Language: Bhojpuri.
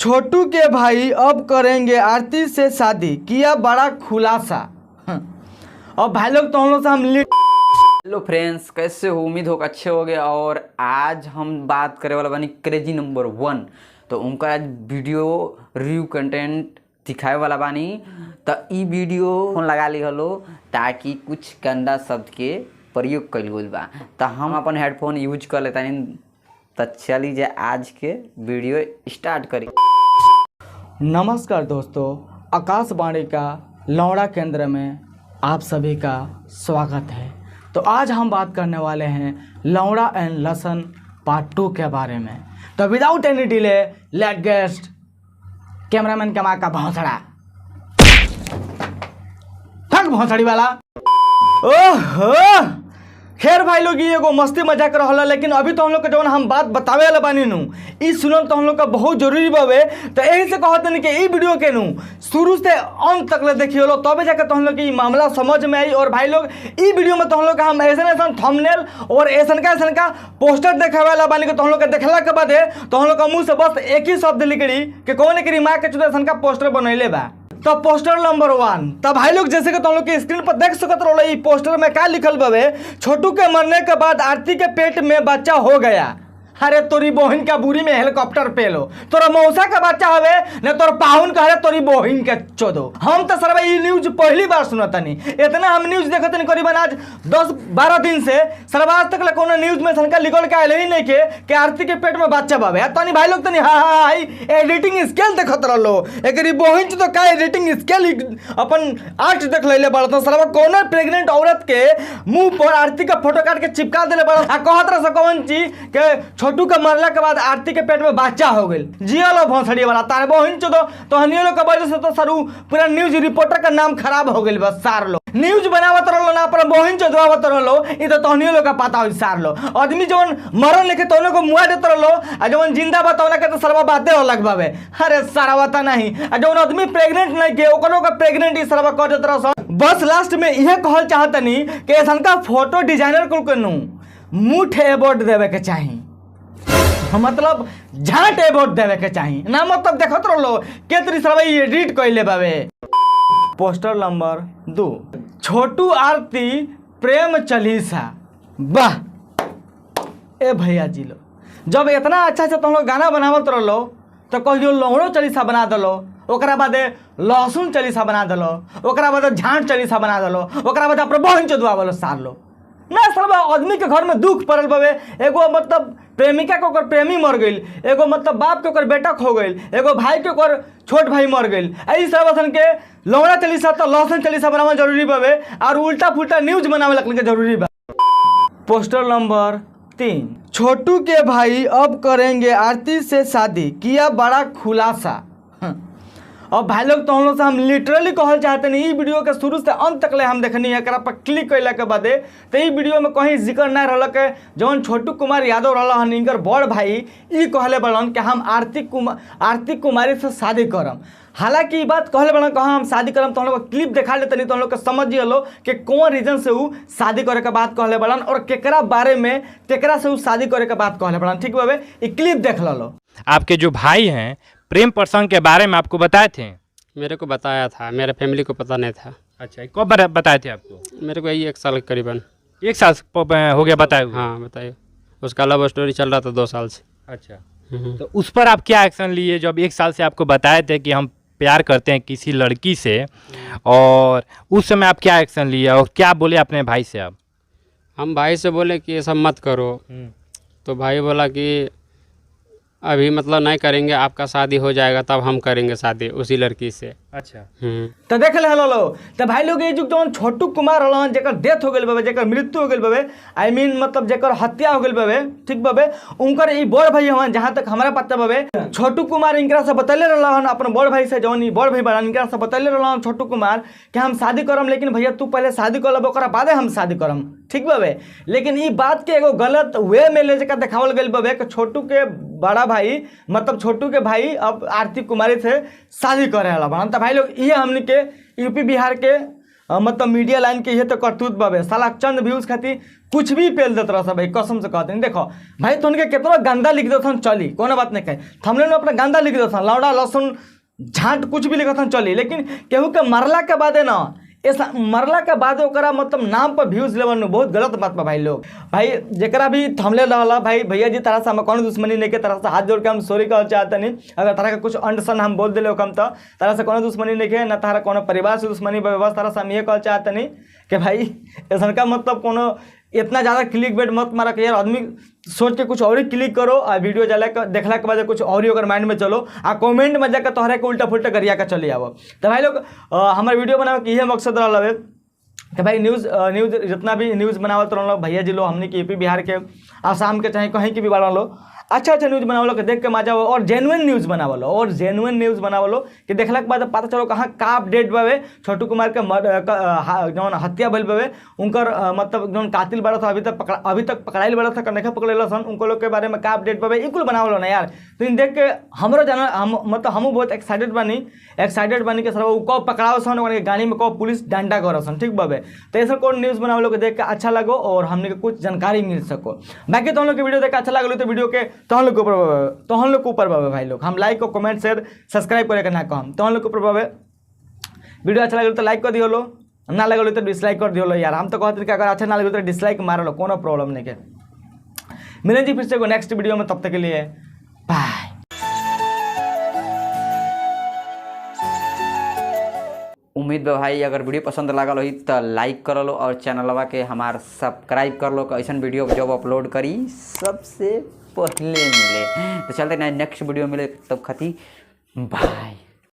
छोटू के भाई अब करेंगे आरती से शादी, किया बड़ा खुलासा। और भाई लोग तो हम लोग से हम हेलो फ्रेंड्स, कैसे हो? उम्मीद हो कि अच्छे हो गए। और आज हम बात करे वाला बानी क्रेजी नंबर 1। तो उनका आज वीडियो रिव्यू कंटेंट दिखाए वाला बानी। तो ई वीडियो फोन लगा ली हलो ताकि कुछ गंदा शब्द के प्रयोग कल गई बा, तो हम अपन हेडफोन यूज कर लेता। तो चली जाए आज के वीडियो स्टार्ट करी। नमस्कार दोस्तों, आकाशवाणी का लौड़ा केंद्र में आप सभी का स्वागत है। तो आज हम बात करने वाले हैं लौड़ा एंड लसन पार्ट 2 के बारे में। तो विदाउट एनी डिले लेट गेट कैमरामैन कमा का भौंसड़ा थक भौंसड़ी वाला। ओह खैर भाई लोग, ये एगो मस्ती मजाक रहला, लेकिन अभी तो हम लोग के जवन हम बात बतावे वाला बानी नु ई सुनल तो हम लोग का बहुत जरूरी बावे। तो यही से कहते हैं कि ई वीडियो के नु शुरू से अंत तक ले देखिए लो, तबे जाकर तो हम लोग की मामला समझ में आई। और भाई लोग ई वीडियो में तो हम लोग का हम ऐसा थंबनेल और ऐसा का पोस्टर देखावे वाला बानी के तो हम लोग के देखला के बाद तो हम लोग का मुंह से बस एक ही शब्द निकली कि कौन एक माँ के चुदा ऐसा का पोस्टर बनैले बा। तो पोस्टर नंबर 1। तब भाई लोग जैसे कि तुम लोग की स्क्रीन पर देख सकते रहो, ये पोस्टर में क्या लिखल बवे, छोटू के मरने के बाद आरती के पेट में बच्चा हो गया। अरे तोरी बहन का बुरी में हेलीकॉप्टर पेलो, तोरा मौसा का बच्चा हवे न तोर पाहुन का है तोरी बहन के चोदो। हम तो सर ये न्यूज पहली बार सुनतनी, इतना हम न्यूज देखतनी करीबन आज 10-12 दिन से। सरवाज तक कोनो न्यूज में संका लिखल के आइले ही नहीं के आरती के पेट में बच्चा बावे। तनी भाई लोग तनी हां एडिटिंग स्केल देखत रहलो, एकरी बहन तो का एडिटिंग स्केल अपन आर्ट देख लेले बड़। तो सरवा कोनो प्रेग्नेंट औरत के मुंह पर आरती का फोटो काट के चिपका देले बड़ आ कहत रह कौन चीज के छोटू के मरला के बाद आरती के पेट में बच्चा हो गई। जियालो भौंसड़ी वाला तारे बहन चो तो हनियो लोग के वजह से तो सरू पूरा न्यूज रिपोर्टर का नाम खराब हो गई। बस सार लो न्यूज बनावत रहलो ना पर बहन चो दवावत रहलो, ई तो तहनियो लोग का पता हो। सार लो आदमी जवन मरल लेके तोनो को मुआ देत रहलो आ जवन जिंदा बतावला के तो सरवा बातें अलग बावे। अरे सारा बता नहीं आ जवन आदमी प्रेग्नेंट नहीं के ओकरो का प्रेग्नेंट ई सरवा कर देत रह। बस लास्ट में यह कहल चाहतनी कि ऐसा का फोटो डिजाइनर को कनु मुठ अवार्ड देवे के चाहिए, मतलब झाट अवार्ड देवे के चाहिए ना। मतलब देखत रहो के तरी सरवा एडिट कइले बावे। पोस्टर नंबर 2, छोटू आरती प्रेम चालीसा। वाह ए भैया जी लो, जब इतना अच्छा से तुम लोग गाना बनावत रहो तो कहियो लौड़ो चालीसा बना दलो, ओकरा बाद लहसुन चालीसा बना दलो, ओकरा बाद झाट चालीसा बना दलो, ओकरा बाद अपन बहन चोदवा बोलो सार लो ना। सब आदमी के घर में दुख पड़ल बवे। एगो मतलब प्रेमिका के ओकर प्रेमी मर गई, एगो मतलब बाप के ओकर बेटा खो गई, एगो भाई के ओकर छोट भाई मर गई। ऐसी सब असन के लौड़ा चालीसा तो लहसुन चालीसा बनावा जरूरी बवे और उल्टा पुल्टा न्यूज बनावे लगने के जरूरी बा। पोस्टर नंबर 3, छोटू के भाई अब करेंगे आरती से शादी, किया बड़ा खुलासा। और भाई लोग तो हम लोग से हम लिटरली कहल चाहते नहीं, ई वीडियो के शुरू से अंत तक ले हम देखनी है। एकरा पर क्लिक कैला के बाद तो ई वीडियो में कहीं जिक्र ना रहल के जौन छोटू कुमार यादव रहल हन इनकर बड़ भाई ई कहले बड़न कि हम आरती कुमारी से शादी करम। हालांकि ये बात कहले बड़न कहाँ हम शादी करम, तो हम लोग क्लिप दिखा लेते नहीं तो हम लोग के समझ लो कि कौन रीजन से वो शादी करे के बात कहले बड़न और केकरा बारे में केकरा से वो शादी करे के बात कहले बड़न। ठीक बाबे, ये क्लिप देख लो। आपके जो भाई हैं प्रेम प्रसंग के बारे में आपको बताए थे? मेरे को बताया था, मेरे फैमिली को पता नहीं था। अच्छा, कब बताए थे आपको? मेरे को यही 1 साल करीबन। 1 साल हो गया बताए हुए? हाँ बताइए। उसका लव स्टोरी चल रहा था 2 साल से। अच्छा, तो उस पर आप क्या एक्शन लिए जब 1 साल से आपको बताए थे कि हम प्यार करते हैं किसी लड़की से, और उस समय आप क्या एक्शन लिए और क्या बोले अपने भाई से? आप हम भाई से बोले कि ये सब मत करो, तो भाई बोला कि अभी मतलब नहीं करेंगे, आपका शादी हो जाएगा तब हम करेंगे शादी उसी लड़की से। अच्छा, तो देख ले लो तो भाई लोग ये जो जौन छोटू कुमार रहलन जेकर डेथ हो गई बाबे, जेकर मृत्यु हो गई बाबे, आई मीन मतलब जेकर हत्या हो गई बाबे, ठीक बाबे, उनकर ई बड़ भाई हवन जहाँ तक हमारा पता बाबे। छोटू कुमार इनकरा से बतैले रहलन अपन बड़ भाई से, जौन ई बड़ भाई बड़न इनकरा से बतैले रहलन छोटू कुमार कि हम शादी करम, लेकिन भैया तू पहले शादी कर लब ओकरा बादे हम शादी करम। ठीक बाबे, लेकिन ई बात के एगो गलत वे में ले जाकर देखावल गई बाबे कि छोटू के बड़ा भाई मतलब छोटू के भाई अब आरती कुमारी से शादी करे वाला बड़न। तो भाई लोग ये हमने के यूपी बिहार के मतलब मीडिया लाइन के ये तो करतूत बाबे। साला चंद व्यूज खातिर कुछ भी पेल देते रह भाई, कसम से कहते हैं। देखो भाई तो उनके कितना गंदा लिख देते चली, कोनो बात नहीं कहे, थंबनेल में अपना गंदा लिख देते, लौड़ा लहसुन झांट कुछ भी लिखते चली, लेकिन केहू के मरला के बाद है ना, ऐसा मरला के बाद ओकरा मतलब नाम पर व्यूज लेवल में बहुत गलत बात बा भाई लोग। भाई जरा भी थंबनेल रहला भाई, भैया जी तरह से हम कोनो दुश्मनी नहीं के, तरह से हाथ जोड़ के हम सॉरी कहना चाहते नहीं, अगर तरह का कुछ अंडसन हम बोल दिले कम तो तरह से कोनो दुश्मनी नहीं के, ना तारा कोनो परिवार से दुश्मनी, बस तरह से हम ये कहना चाहते नहीं कि भाई ऐसा का मतलब कोनो इतना ज़्यादा क्लिक बेट मत मारा कि यार आदमी सोच के कुछ और ही क्लिक करो और वीडियो जला के देखला के बाद कुछ और ही अगर माइंड में चलो आ कमेंट में जाकर तोहरे के उल्टा फुल्टा गरिया का चली आवो। तो भाई लोग हमारे वीडियो बनावे के यही मकसद रहा है कि भाई न्यूज़ जितना भी न्यूज़ बनावत रहो भैया जी लो, हमने के यूपी बिहार के आसाम के चाहे कहीं के भी बना लो, अच्छा न्यूज़ बनावलो कि देख के मजा हो, और जेन्युइन न्यूज़ बनावलो, और जेन्युइन न्यूज़ बनावलो कि देखला के बाद पता चलो कहाँ का अपडेट बावे, छोटू कुमार के जौन हत्या भइल बावे, उनकर मतलब जौन कातिल बड़ा था अभी तक पकड़ाइल बड़ा था, नहीं पकड़ेला सन, उनको लोग के बारे में का अपडेट बावे इकुल बनावलो ना यार। तो इन देख के हमरो जाना मतलब हम बहुत एक्साइटेड बानी कि सर वो कब पकड़ाओ सन, उनके गाड़ी में कब पुलिस डंडा करो सन, ठीक बावे। तो ऐसा कौन न्यूज़ बनावलो के देख के अच्छा लगो और हमने के कुछ जानकारी मिल सको। बाकी तो हम लोग की वीडियो देख के अच्छा लगलो तो वीडियो के तहन लोग के ऊपर बाबे भाई लोग, हम लाइक को कमेंट शेयर सब्सक्राइब करे के ना कहम, तहन लोग के ऊपर बाबे। वीडियो अच्छा लगल तो लाइक कर दियो लो, ना लगल तो डिसलाइक कर दियो लो यार। हम तो कहते कि अगर अच्छा ना लगल तो डिसलाइक मार लो, कोनो प्रॉब्लम नहीं के। मिलें जी फिर से नेक्स्ट वीडियो में, तब तक के लिए बाय। उम्मीद बा भाई अगर वीडियो पसंद लागल हो तो लाइक कर लो और चैनलवा के हमार सब्सक्राइब कर लो, ऐसा वीडियो जब अपलोड करी सबसे पहले मिले। तो चलते ना नेक्स्ट वीडियो मिले, तब खाती बाय।